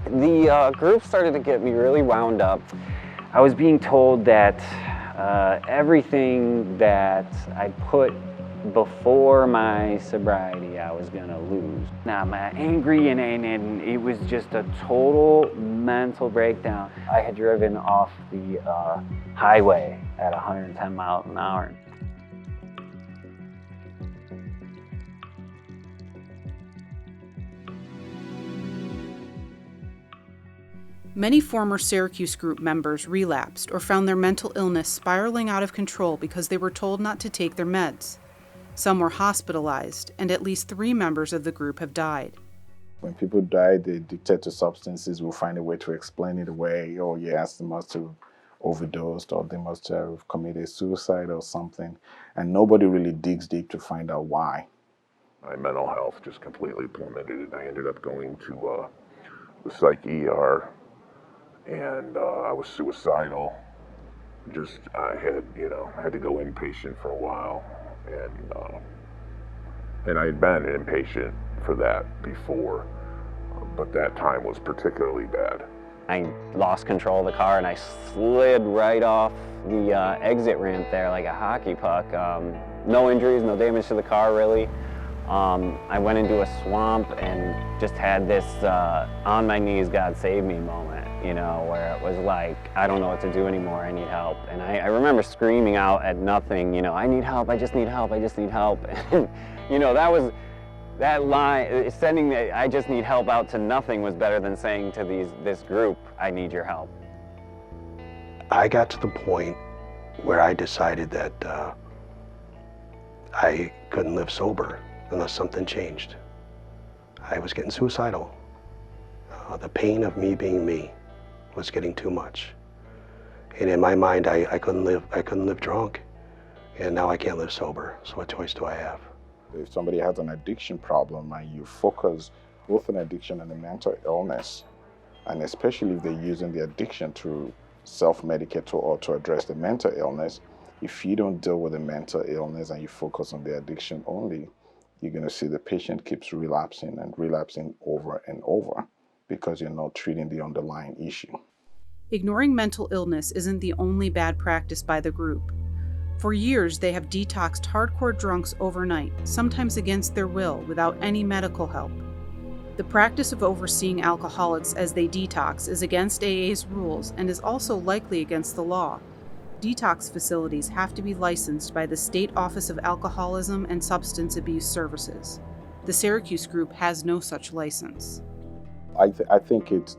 The group started to get me really wound up. I was being told that everything that I put before my sobriety, I was gonna lose. Now I'm angry and it was just a total mental breakdown. I had driven off the highway at 110 miles an hour. Many former Syracuse Group members relapsed or found their mental illness spiraling out of control because they were told not to take their meds. Some were hospitalized, and at least 3 members of the group have died. When people die, they're addicted to substances. We'll find a way to explain it away. Oh, yes, they must have overdosed, or they must have committed suicide or something. And nobody really digs deep to find out why. My mental health just completely plummeted, and I ended up going to the psych ER, and I was suicidal. I had to go inpatient for a while. And I had been inpatient for that before, but that time was particularly bad. I lost control of the car and I slid right off the exit ramp there like a hockey puck. No injuries, no damage to the car really. I went into a swamp and just had this on my knees, God save me moment, where it was like, I don't know what to do anymore, I need help. And I remember screaming out at nothing, I need help, I just need help, I just need help. And, that line, sending the I just need help out to nothing was better than saying to this group, I need your help. I got to the point where I decided that I couldn't live sober unless something changed. I was getting suicidal. The pain of me being me was getting too much. And in my mind, I couldn't live drunk, and now I can't live sober. So what choice do I have? If somebody has an addiction problem and you focus both on addiction and a mental illness, and especially if they're using the addiction to self-medicate or to address the mental illness, if you don't deal with the mental illness and you focus on the addiction only, you're going to see the patient keeps relapsing and relapsing over and over because you're not treating the underlying issue. Ignoring mental illness isn't the only bad practice by the group. For years, they have detoxed hardcore drunks overnight, sometimes against their will, without any medical help. The practice of overseeing alcoholics as they detox is against AA's rules and is also likely against the law. Detox facilities have to be licensed by the State Office of Alcoholism and Substance Abuse Services. The Syracuse Group has no such license. I think it's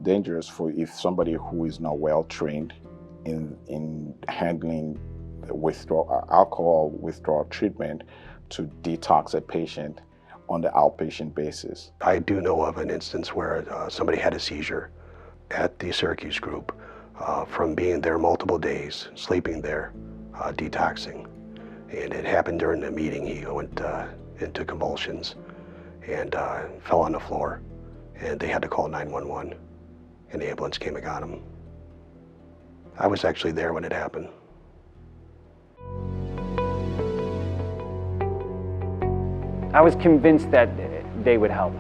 dangerous for if somebody who is not well trained in handling alcohol withdrawal treatment to detox a patient on the outpatient basis. I do know of an instance where somebody had a seizure at the Syracuse Group from being there multiple days, sleeping there, detoxing. And it happened during the meeting. He went into convulsions and fell on the floor. And they had to call 911, and the ambulance came and got him. I was actually there when it happened. I was convinced that they would help.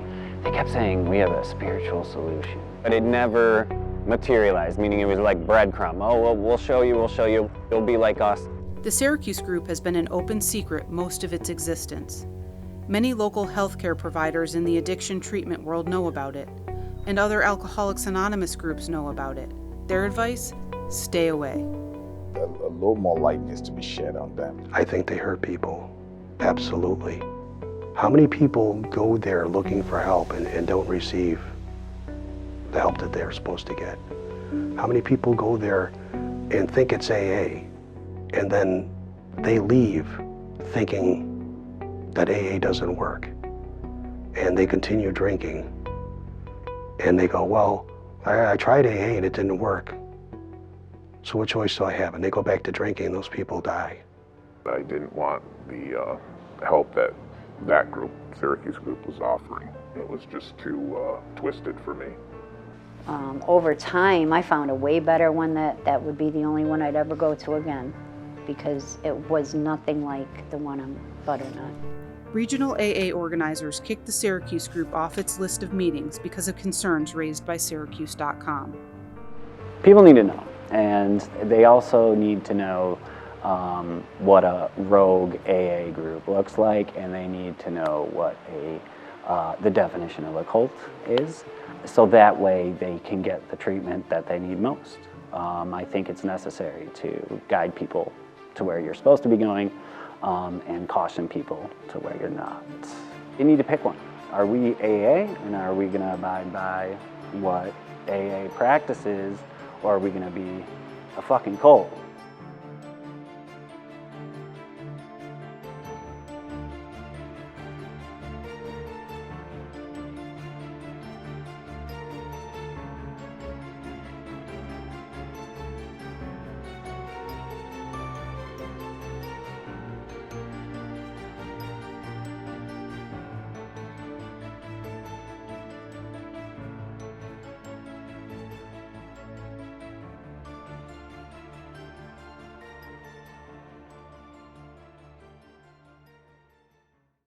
They kept saying, we have a spiritual solution. But it never materialized, meaning it was like breadcrumb. Oh, well, we'll show you, you'll be like us. The Syracuse Group has been an open secret most of its existence. Many local healthcare providers in the addiction treatment world know about it, and other Alcoholics Anonymous groups know about it. Their advice? Stay away. A little more light needs to be shed on them. I think they hurt people, absolutely. How many people go there looking for help and don't receive the help that they're supposed to get? How many people go there and think it's AA, and then they leave thinking that AA doesn't work, and they continue drinking, and they go, well, I tried AA and it didn't work, so what choice do I have? And they go back to drinking, and those people die. I didn't want the help that group, Syracuse Group, was offering. It was just too twisted for me. Over time, I found a way better one that would be the only one I'd ever go to again, because it was nothing like the one on Butternut. Regional AA organizers kicked the Syracuse Group off its list of meetings because of concerns raised by syracuse.com. People need to know, and they also need to know what a rogue AA group looks like, and they need to know what the definition of a cult is, so that way they can get the treatment that they need most. I think it's necessary to guide people to where you're supposed to be going, and caution people to where you're not. You need to pick one. Are we AA, and are we going to abide by what AA practices, or are we going to be a fucking cult?